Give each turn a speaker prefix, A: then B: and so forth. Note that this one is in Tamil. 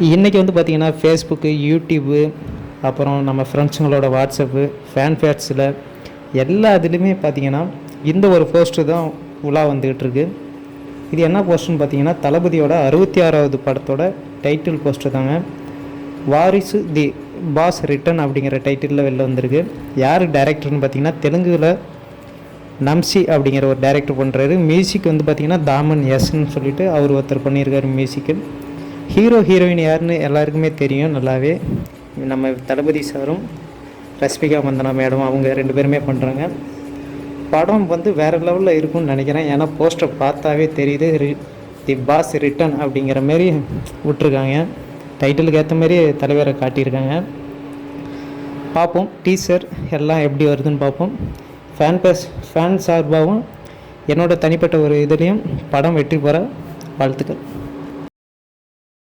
A: இன்றைக்கி வந்து பார்த்திங்கன்னா ஃபேஸ்புக்கு, யூடியூப்பு, அப்புறம் நம்ம ஃப்ரெண்ட்ஸுங்களோட வாட்ஸ்அப்பு, ஃபேன் பேட்ஸில் எல்லா இதுலேயுமே பார்த்திங்கன்னா இந்த ஒரு போஸ்ட்டு தான் உலா வந்துக்கிட்டு இருக்கு. இது என்ன போஸ்ட்டுன்னு பார்த்தீங்கன்னா தளபதியோட 66வது படத்தோட டைட்டில் போஸ்ட்டு தாங்க. வாரிசு தி பாஸ் ரிட்டன் அப்படிங்கிற டைட்டிலில் வெளில வந்திருக்கு. யார் டைரக்டர்னு பார்த்தீங்கன்னா தெலுங்குல நம்சி அப்படிங்கிற ஒரு டைரக்டர் பண்ணுறாரு. மியூசிக் வந்து பார்த்திங்கன்னா தாமன் எஸ்ன்னு சொல்லிட்டு அவர் ஒருத்தர் பண்ணியிருக்காரு மியூசிக்கு. ஹீரோ ஹீரோயின் யாருன்னு எல்லாருக்குமே தெரியும் நல்லாவே. நம்ம தளபதி சாரும் ரஷ்மிகா மந்தனா மேடம் அவங்க 2 பேருமே பண்ணுறாங்க. படம் வந்து வேறு லெவலில் இருக்கும்னு நினைக்கிறேன். ஏன்னா போஸ்டர் பார்த்தாவே தெரியுது. தி பாஸ் ரிட்டன் அப்படிங்கிற மாரி விட்ருக்காங்க. டைட்டிலுக்கு ஏற்ற மாரி தலைவரை காட்டியிருக்காங்க. பார்ப்போம் டீசர் எல்லாம் எப்படி வருதுன்னு பார்ப்போம். ஃபேன் சார்பாகவும் என்னோட தனிப்பட்ட ஒரு இதுலேயும் படம் வெற்றி பெற வாழ்த்துக்கள்.